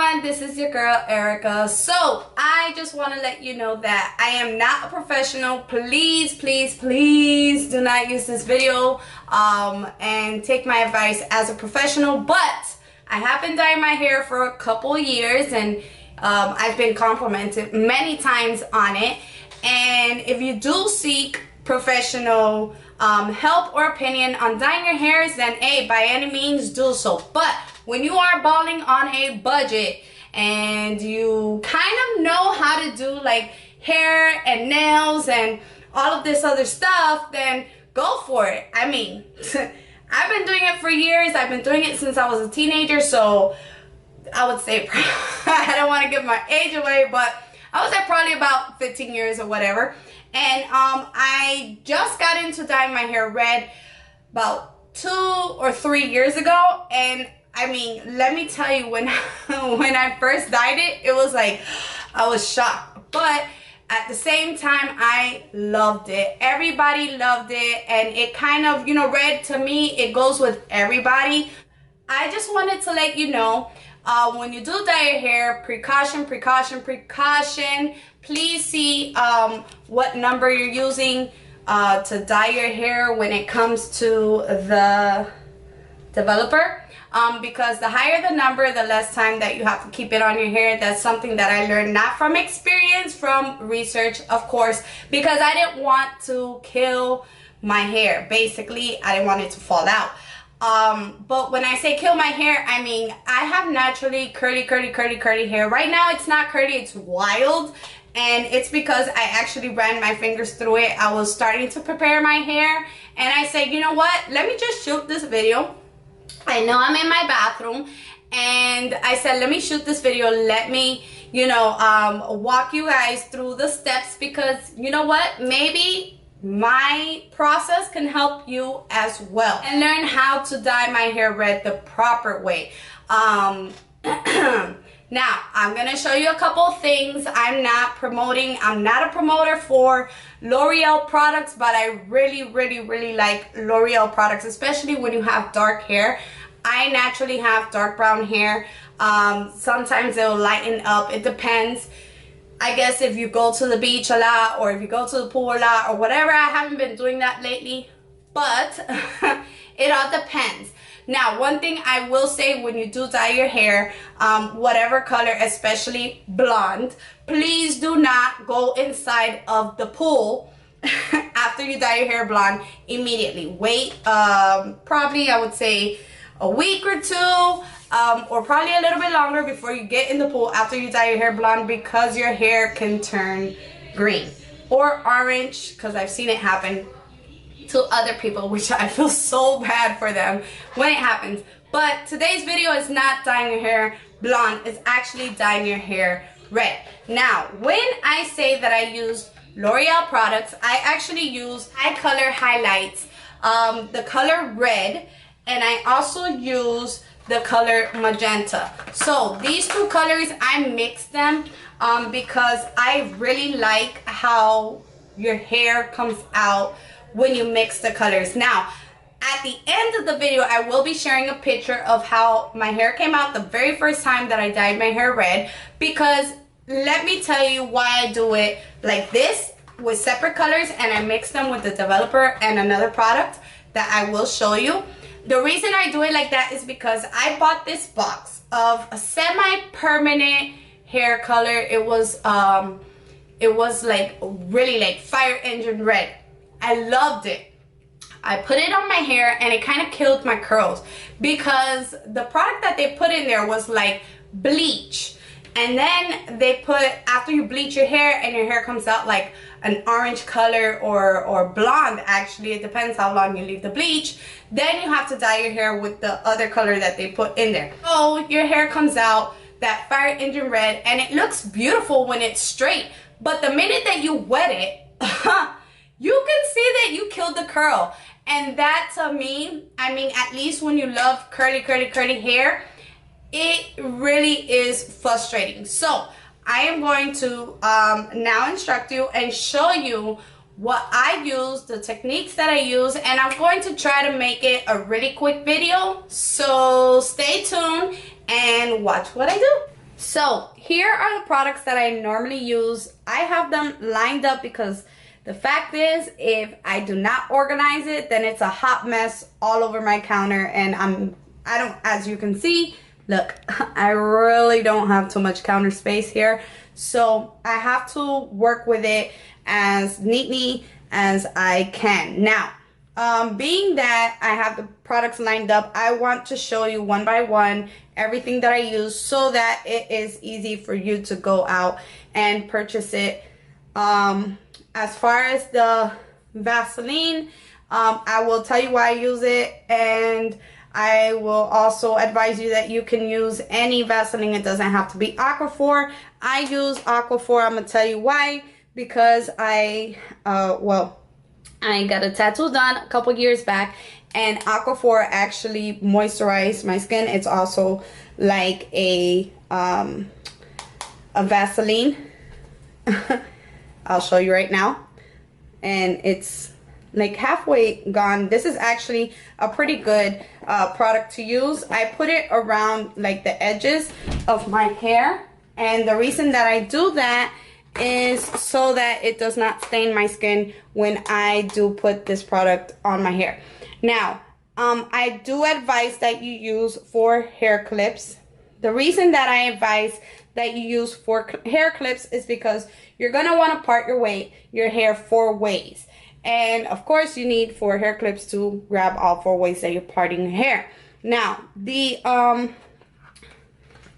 everyone, this is your girl Erica. So I just want to let you know that I am not a professional. Please do not use this video and take my advice as a professional, but I have been dyeing my hair for a couple years and I've been complimented many times on it. And if you do seek professional help or opinion on dyeing your hairs, then hey, by any means do so. But when you are balling on a budget and you kind of know how to do like hair and nails and all of this other stuff, then go for it. I mean, I've been doing it for years. I've been doing it since I was a teenager, so I would say I don't want to give my age away, but I would say probably about 15 years or whatever. And I just got into dyeing my hair red about 2 or 3 years ago, and I mean, let me tell you, when I first dyed it, it was like I was shocked, but at the same time I loved it. Everybody loved it, and it kind of, you know, red to me, it goes with everybody. I just wanted to let you know, when you do dye your hair, precaution. Please see what number you're using to dye your hair when it comes to the developer. Because the higher the number, the less time that you have to keep it on your hair. That's something that I learned, not from experience, from research, of course, because I didn't want to kill my hair. Basically, I didn't want it to fall out. But when I say kill my hair, I mean, I have naturally curly hair. Right now, it's not curly, it's wild. And it's because I actually ran my fingers through it. I was starting to prepare my hair, and I said, you know what? Let me just shoot this video. I know I'm in my bathroom, and I said, let me shoot this video. Let me, you know, walk you guys through the steps, because you know what? Maybe my process can help you as well, and learn how to dye my hair red the proper way. Now, I'm going to show you a couple things. I'm not a promoter for L'Oreal products, but I really like L'Oreal products, especially when you have dark hair. I naturally have dark brown hair. Sometimes it'll lighten up. It depends. I guess if you go to the beach a lot, or if you go to the pool a lot, or whatever. I haven't been doing that lately, but it all depends. Now, one thing I will say, when you do dye your hair, whatever color, especially blonde, please do not go inside of the pool after you dye your hair blonde immediately. Wait, probably I would say a week or two, or probably a little bit longer before you get in the pool after you dye your hair blonde, because your hair can turn green or orange, because I've seen it happen to other people, which I feel so bad for them when it happens. But today's video is not dyeing your hair blonde, it's actually dyeing your hair red. Now, when I say that I use L'Oreal products, I actually use HiColor highlights, the color red, and I also use the color magenta. So these two colors, I mix them because I really like how your hair comes out when you mix the colors. Now, at the end of the video, I will be sharing a picture of how my hair came out the very first time that I dyed my hair red, because let me tell you why I do it like this with separate colors, and I mix them with the developer and another product that I will show you. The reason I do it like that is because I bought this box of a semi-permanent hair color. It was like really like fire engine red. I loved it. I put it on my hair, and it kind of killed my curls, because the product that they put in there was like bleach, and then they put, after you bleach your hair and your hair comes out like an orange color or blonde, actually it depends how long you leave the bleach, then you have to dye your hair with the other color that they put in there. So your hair comes out that fire engine red, and it looks beautiful when it's straight, but the minute that you wet it, you can see that you killed the curl. And that, to me, I mean, at least when you love curly hair, it really is frustrating. So I am going to now instruct you and show you what I use, the techniques that I use, and I'm going to try to make it a really quick video. So stay tuned and watch what I do. So here are the products that I normally use. I have them lined up because the fact is, if I do not organize it, then it's a hot mess all over my counter, and I don't, as you can see, look, I really don't have too much counter space here. So I have to work with it as neatly as I can. Now, being that I have the products lined up, I want to show you one by one everything that I use so that it is easy for you to go out and purchase it. As far as the Vaseline, I will tell you why I use it, and I will also advise you that you can use any Vaseline. It doesn't have to be Aquaphor. I use Aquaphor. I'm gonna tell you why. Because I got a tattoo done a couple years back, and Aquaphor actually moisturized my skin. It's also like a Vaseline. I'll show you right now, and it's like halfway gone. This is actually a pretty good product to use. I put it around like the edges of my hair, and the reason that I do that is so that it does not stain my skin when I do put this product on my hair. Now, I do advise that you use 4 hair clips. The reason that I advise that you use 4 hair clips is because you're gonna want to part your hair 4 ways. And of course you need 4 hair clips to grab all 4 ways that you're parting your hair. Now, the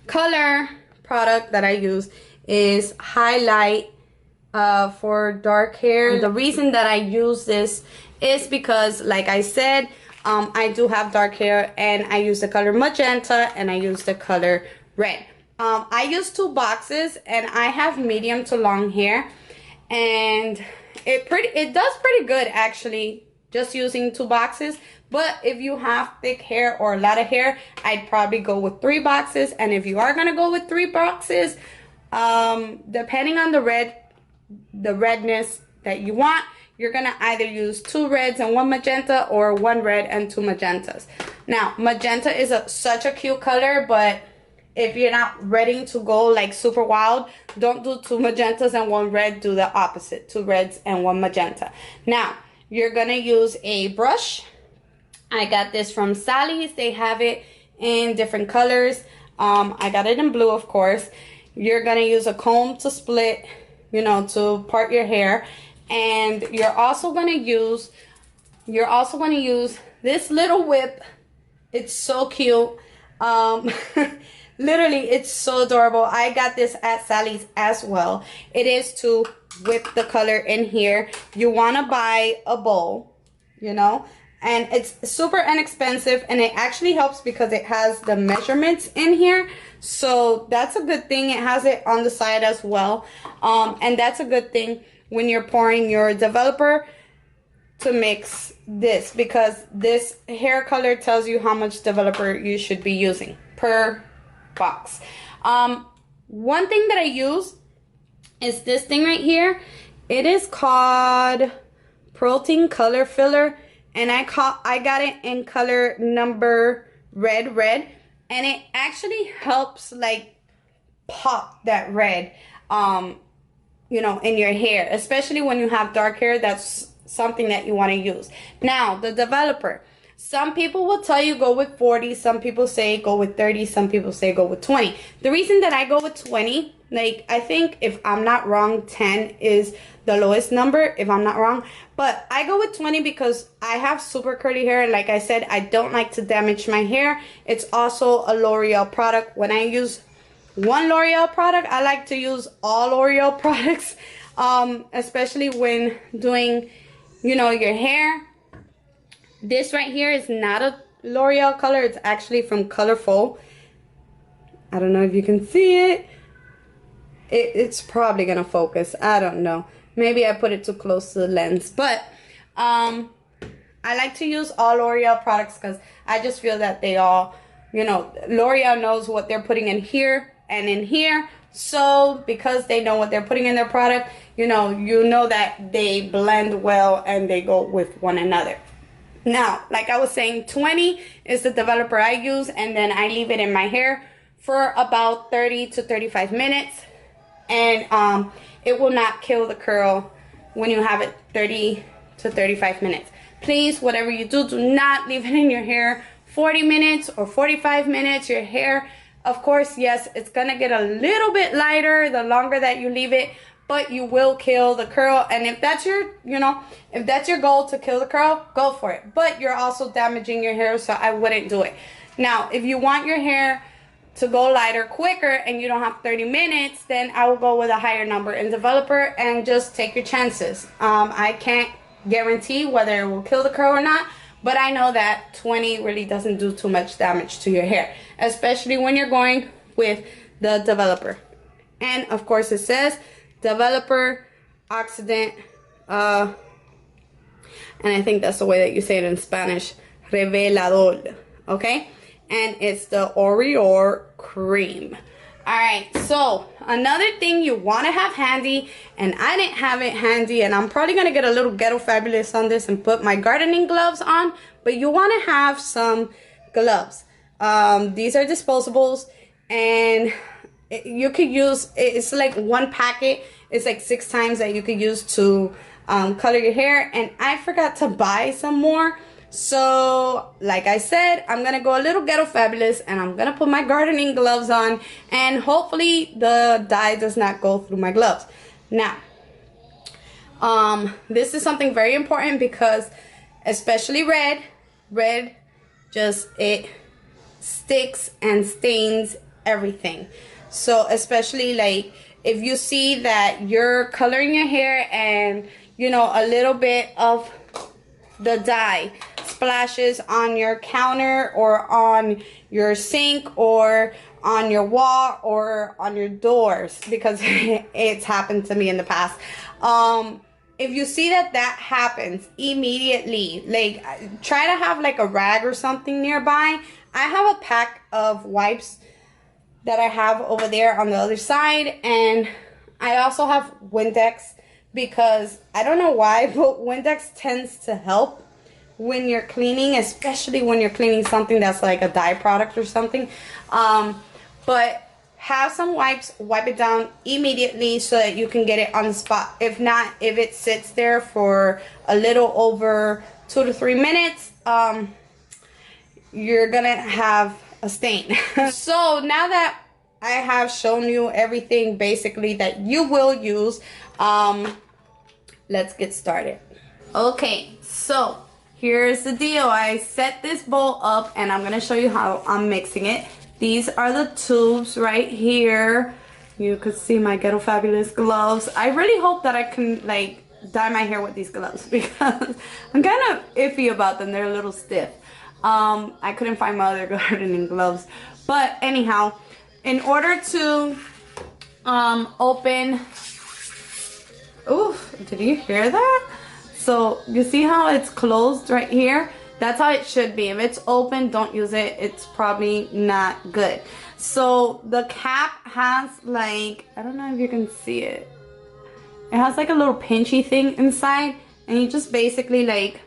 color product that I use is Highlight for dark hair. The reason that I use this is because, like I said, I do have dark hair, and I use the color magenta and I use the color red. I use 2 boxes, and I have medium to long hair, and it does pretty good actually, just using 2 boxes. But if you have thick hair or a lot of hair, I'd probably go with 3 boxes. And if you are gonna go with 3 boxes, depending on the redness that you want, you're gonna either use 2 reds and 1 magenta, or 1 red and 2 magentas. Now, magenta is such a cute color, but if you're not ready to go like super wild, don't do 2 magentas and 1 red. Do the opposite, 2 reds and 1 magenta. Now, you're gonna use a brush. I got this from Sally's. They have it in different colors. I got it in blue, of course. You're gonna use a comb to split, you know, to part your hair. And you're also gonna use this little whip. It's so cute. Literally, it's so adorable. I got this at Sally's as well. It is to whip the color in here. You wanna buy a bowl, you know, and it's super inexpensive, and it actually helps because it has the measurements in here. So that's a good thing. It has it on the side as well. And that's a good thing when you're pouring your developer to mix this, because this hair color tells you how much developer you should be using per box. One thing that I use is this thing right here. It is called Protein Color Filler, and I got it in color number red, and it actually helps like pop that red, you know, in your hair, especially when you have dark hair. That's something that you want to use. Now, the developer. Some people will tell you go with 40. Some people say go with 30. Some people say go with 20. The reason that I go with 20, like, I think if I'm not wrong, 10 is the lowest number, if I'm not wrong. But I go with 20 because I have super curly hair. And like I said, I don't like to damage my hair. It's also a L'Oreal product. When I use one L'Oreal product, I like to use all L'Oreal products, especially when doing, you know, your hair. This right here is not a L'Oreal color. It's actually from Colorful. I don't know if you can see it. It's probably gonna focus. I don't know. Maybe I put it too close to the lens. But I like to use all L'Oreal products because I just feel that they all, you know, L'Oreal knows what they're putting in here and in here. So because they know what they're putting in their product, you know that they blend well and they go with one another. Now, like I was saying, 20 is the developer I use, and then I leave it in my hair for about 30 to 35 minutes. And it will not kill the curl when you have it 30 to 35 minutes. Please, whatever you do, do not leave it in your hair 40 minutes or 45 minutes. Your hair, of course, yes, it's gonna get a little bit lighter the longer that you leave it, but you will kill the curl. And if that's your, if that's your goal, to kill the curl, go for it. But you're also damaging your hair, so I wouldn't do it. Now, if you want your hair to go lighter quicker and you don't have 30 minutes, then I will go with a higher number in developer and just take your chances. I can't guarantee whether it will kill the curl or not, but I know that 20 really doesn't do too much damage to your hair, especially when you're going with the developer. And of course it says developer oxidant, and I think that's the way that you say it in Spanish, revelador, okay? And it's the Oreo cream. All right, so another thing you want to have handy, and I didn't have it handy, and I'm probably going to get a little ghetto fabulous on this and put my gardening gloves on, but you want to have some gloves. These are disposables, and you could use, it's like one packet, it's like 6 times that you could use to color your hair, and I forgot to buy some more. So, like I said, I'm going to go a little ghetto fabulous, and I'm going to put my gardening gloves on, and hopefully the dye does not go through my gloves. Now, this is something very important because especially red just, it sticks and stains everything. So, especially like if you see that you're coloring your hair and, a little bit of the dye splashes on your counter or on your sink or on your wall or on your doors, because it's happened to me in the past. If you see that happens immediately, like try to have like a rag or something nearby. I have a pack of wipes that I have over there on the other side, and I also have Windex, because I don't know why, but Windex tends to help when you're cleaning, especially when you're cleaning something that's like a dye product or something. But have some wipes, wipe it down immediately so that you can get it on the spot. If not, if it sits there for a little over 2 to 3 minutes, you're gonna have a stain. So now that I have shown you everything basically that you will use, let's get started. Okay, so here's the deal. I set this bowl up and I'm gonna show you how I'm mixing it. These are the tubes right here. You could see my Ghetto Fabulous gloves. I really hope that I can like dye my hair with these gloves, because I'm kind of iffy about them. They're a little stiff. I couldn't find my other gardening gloves, but anyhow, in order to open, oof, did you hear that? So you see how it's closed right here? That's how it should be. If it's open, don't use it. It's probably not good. So the cap has like, I don't know if you can see it. It has like a little pinchy thing inside, and you just basically like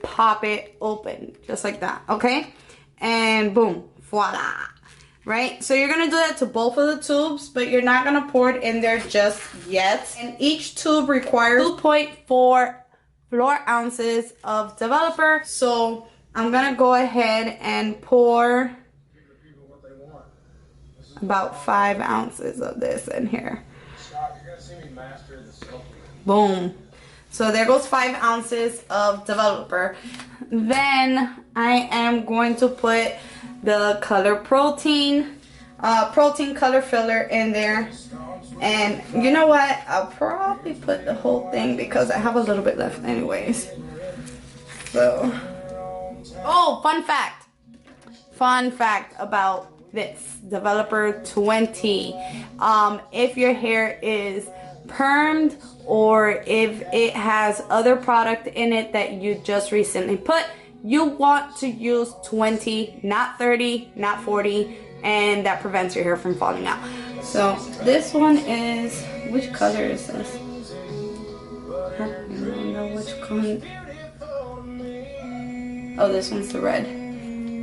pop it open just like that, okay? And boom, voila. Right? So you're gonna do that to both of the tubes, but you're not gonna pour it in there just yet. And each tube requires 2.4 floor ounces of developer. So I'm gonna go ahead and pour about 5 ounces of this in here. Boom. So there goes 5 ounces of developer. Then I am going to put the color protein color filler in there. And you know what? I'll probably put the whole thing because I have a little bit left anyways. So, oh, fun fact about this developer 20. If your hair is permed, or if it has other product in it that you just recently put, you want to use 20, not 30, not 40, and that prevents your hair from falling out. So this one is, which color is this? I don't know which color. Oh, this one's the red.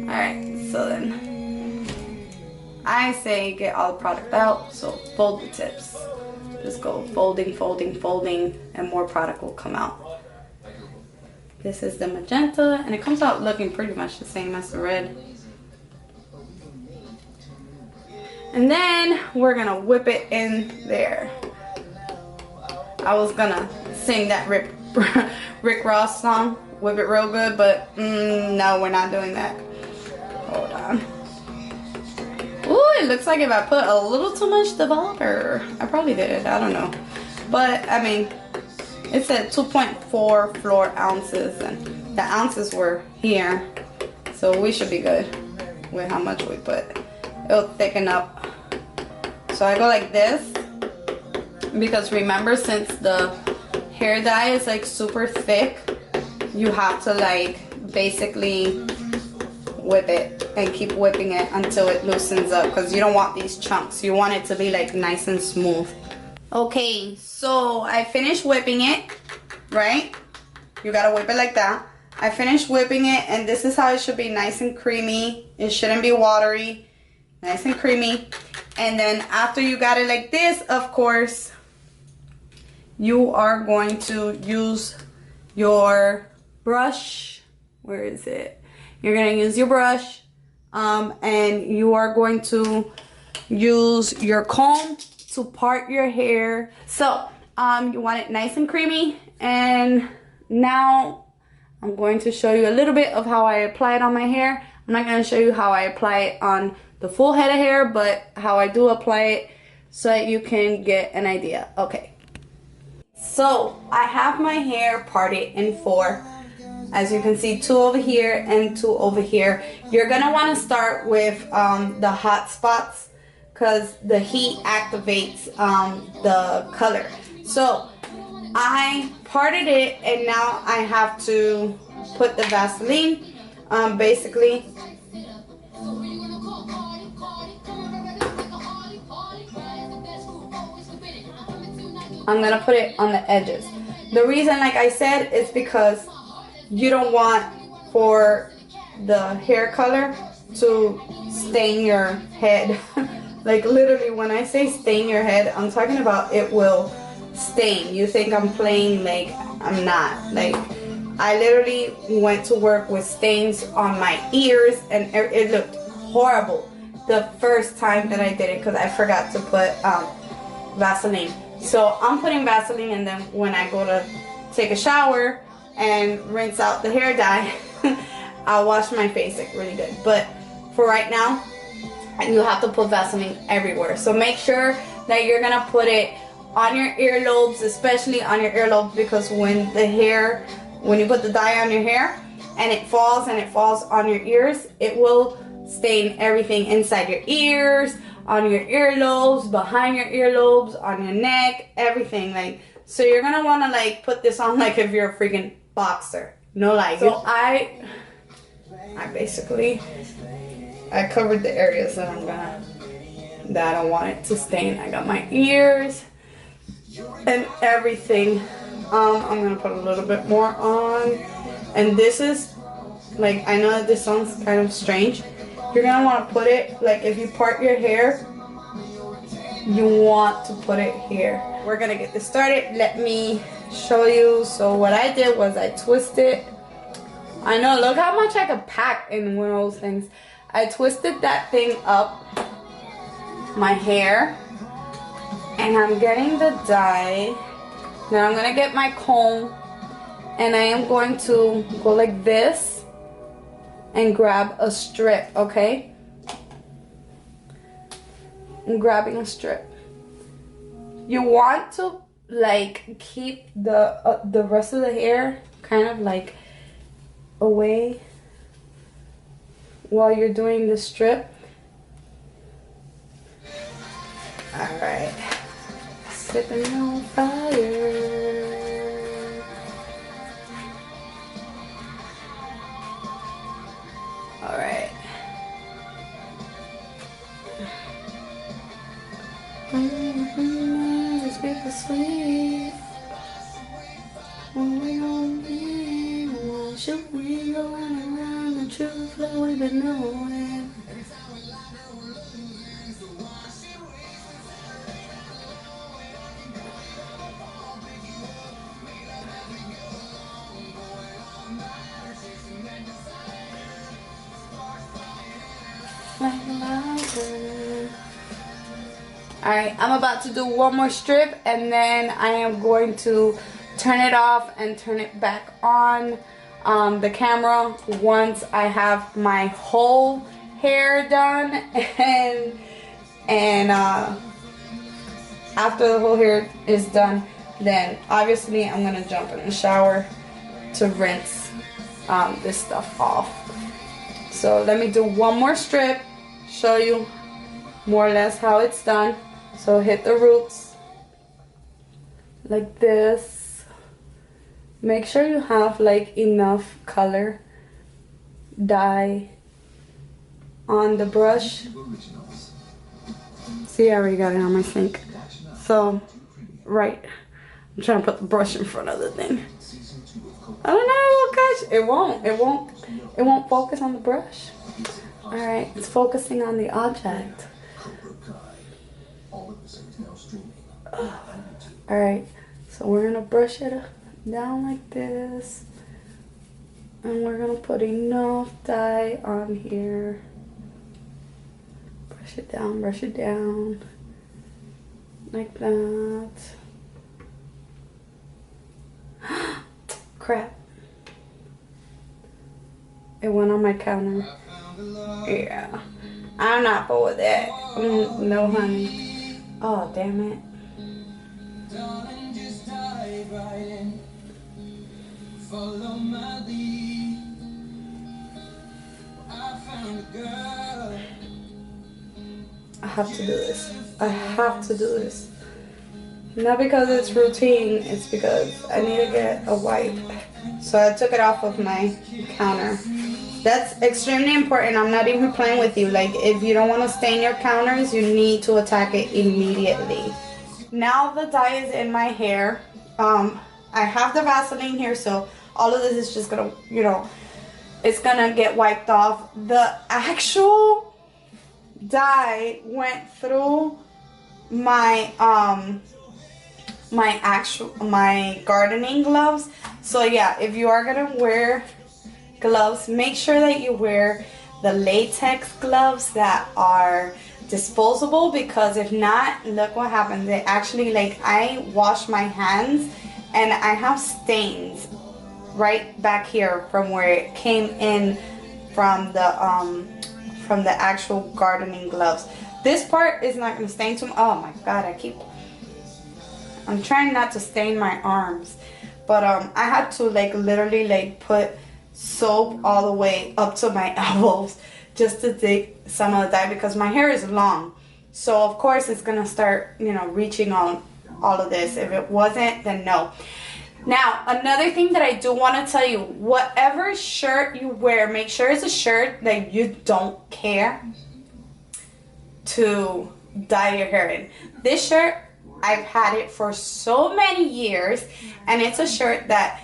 Alright, so then I say get all the product out, so fold the tips. Just go folding, folding, folding, and more product will come out. This is the magenta, and it comes out looking pretty much the same as the red. And then we're gonna whip it in there. I was gonna sing that Rick Ross song, whip it real good, but no, we're not doing that. Hold on. Ooh, it looks like if I put a little too much developer. I probably did, I don't know. But, I mean, it said 2.4 floor ounces, and the ounces were here. So we should be good with how much we put. It'll thicken up. So I go like this, because remember, since the hair dye is like super thick, you have to like basically whip it and keep whipping it until it loosens up, because you don't want these chunks. You want it to be like nice and smooth. Okay, so I finished whipping it, right? You gotta whip it like that. I finished whipping it, and this is how it should be, nice and creamy. It shouldn't be watery, nice and creamy. And then after you got it like this, of course, you are going to use your brush. Where is it? You're gonna use your brush, and you are going to use your comb to part your hair. So you want it nice and creamy. And now I'm going to show you a little bit of how I apply it on my hair. I'm not going to show you how I apply it on the full head of hair, but how I do apply it so that you can get an idea. Okay, so I have my hair parted in 4. As you can see, 2 over here and 2 over here. You're gonna want to start with the hot spots, because the heat activates the color. So I parted it, and now I have to put the Vaseline. Basically, I'm gonna put it on the edges. The reason, like I said, is because you don't want for the hair color to stain your head. Like literally, when I say stain your head, I'm talking about it will stain. You think I'm playing, like I'm not. Like I literally went to work with stains on my ears, and it looked horrible the first time that I did it, because I forgot to put Vaseline. So I'm putting Vaseline, and then when I go to take a shower and rinse out the hair dye, I'll wash my face like really good. But for right now, you have to put Vaseline everywhere. So make sure that you're gonna put it on your earlobes, especially on your earlobes, because when you put the dye on your hair and it falls on your ears, it will stain everything inside your ears, on your earlobes, behind your earlobes, on your neck, everything. Like, so you're gonna wanna like put this on like if you're a freaking boxer. No lie. So I basically covered the areas that I don't want it to stain. I got my ears and everything. I'm gonna put a little bit more on, and this is like, I know that this sounds kind of strange. You're gonna want to put it like, if you part your hair, you want to put it here. We're gonna get this started. Let me show you. So what I did was I twisted. I know, look how much I could pack in one of those things. I twisted that thing up my hair, and I'm getting the dye. Then I'm gonna get my comb, and I am going to go like this and grab a strip, okay? I'm grabbing a strip. You want to like keep the rest of the hair kind of like away while you're doing the strip. All right, sipping on fire. All right. It's bittersweet. When we on the should we go around the truth like we've been knowing. Alright, I'm about to do one more strip and then I am going to turn it off and turn it back on the camera once I have my whole hair done, and after the whole hair is done, then obviously I'm gonna jump in the shower to rinse this stuff off. So let me do one more strip, show you more or less how it's done. So hit the roots like this. Make sure you have like enough color dye on the brush. See, I already got it on my sink. So, right, I'm trying to put the brush in front of the thing. I don't know, gosh, it won't focus on the brush. All right, it's focusing on the object. All right, so we're gonna brush it down like this, and we're gonna put enough dye on here. Brush it down like that. Crap, it went on my counter. Yeah, I'm not full with that. No honey. Oh damn it. Follow my lead. I found a girl. I have to do this. I have to do this. Not because it's routine, it's because I need to get a wipe. So I took it off of my counter. That's extremely important. I'm not even playing with you. Like, if you don't want to stain your counters, you need to attack it immediately. Now the dye is in my hair. I have the Vaseline here, so all of this is just gonna, you know, it's gonna get wiped off. The actual dye went through my my gardening gloves. So yeah, if you are gonna wear gloves, make sure that you wear the latex gloves that are disposable, because if not, look what happens. They actually, like, I wash my hands and I have stains right back here from where it came in from the actual gardening gloves. This part is not gonna stain too much. Oh my god, I'm trying not to stain my arms, but I had to like literally like put soap all the way up to my elbows just to take some of the dye, because my hair is long, so of course it's gonna start, you know, reaching on all of this. If it wasn't, then no. Now, another thing that I do want to tell you, whatever shirt you wear, make sure it's a shirt that you don't care to dye your hair in. This shirt, I've had it for so many years, and it's a shirt that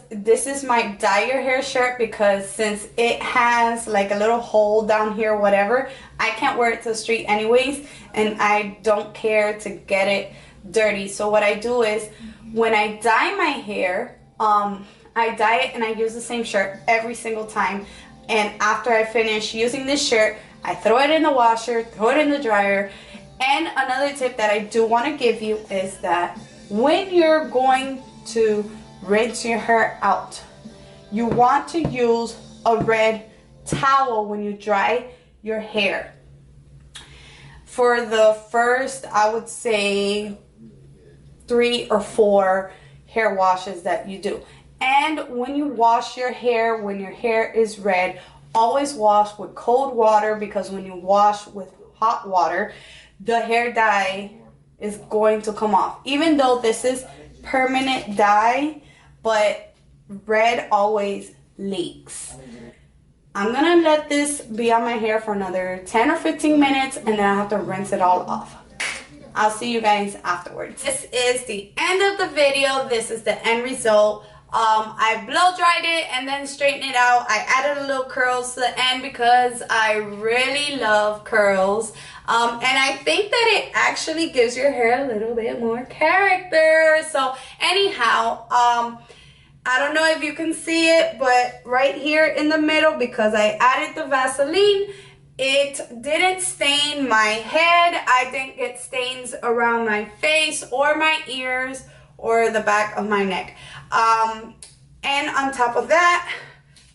this is my dye your hair shirt, because since it has like a little hole down here, whatever, I can't wear it to the street anyways, and I don't care to get it dirty. So what I do is, when I dye my hair, I dye it and I use the same shirt every single time, and after I finish using this shirt, I throw it in the washer, throw it in the dryer. And another tip that I do want to give you is that when you're going to rinse your hair out, you want to use a red towel when you dry your hair. For the first, I would say 3 or 4 hair washes that you do. And when you wash your hair, when your hair is red, always wash with cold water, because when you wash with hot water, the hair dye is going to come off. Even though this is permanent dye, but red always leaks. I'm gonna let this be on my hair for another 10 or 15 minutes, and then I have to rinse it all off. I'll see you guys afterwards. This is the end of the video. This is the end result. I blow dried it and then straightened it out. I added a little curls to the end because I really love curls. And I think that it actually gives your hair a little bit more character. So anyhow, I don't know if you can see it, but right here in the middle, because I added the Vaseline, It didn't stain my head. I didn't get stains around my face or my ears or the back of my neck. And on top of that,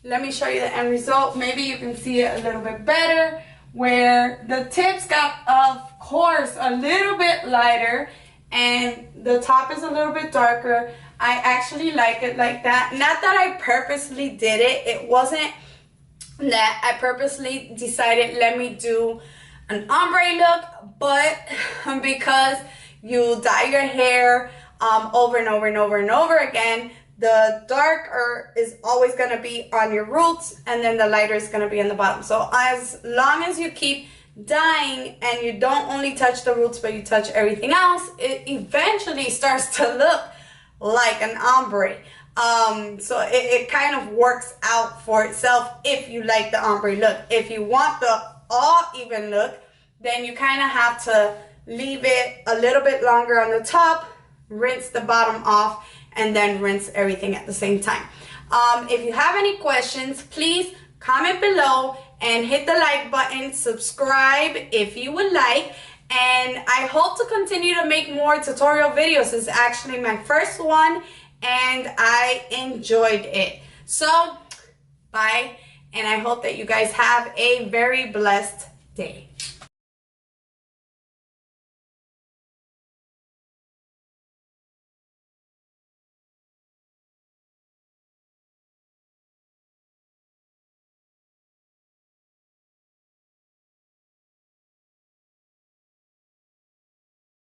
let me show you the end result. Maybe you can see it a little bit better, where the tips got, of course, a little bit lighter and the top is a little bit darker. I actually like it like that. Not that I purposely did it. It wasn't that I purposely decided, let me do an ombre look, but because you dye your hair over and over and over and over again, the darker is always going to be on your roots, and then the lighter is going to be on the bottom. So as long as you keep dyeing and you don't only touch the roots but you touch everything else, it eventually starts to look like an ombre. So it kind of works out for itself if you like the ombre look. If you want the all even look, then you kind of have to leave it a little bit longer on the top, rinse the bottom off, and then rinse everything at the same time. If you have any questions, please comment below and hit the like button, subscribe if you would like, and I hope to continue to make more tutorial videos. This is actually my first one and I enjoyed it. So bye, and I hope that you guys have a very blessed day.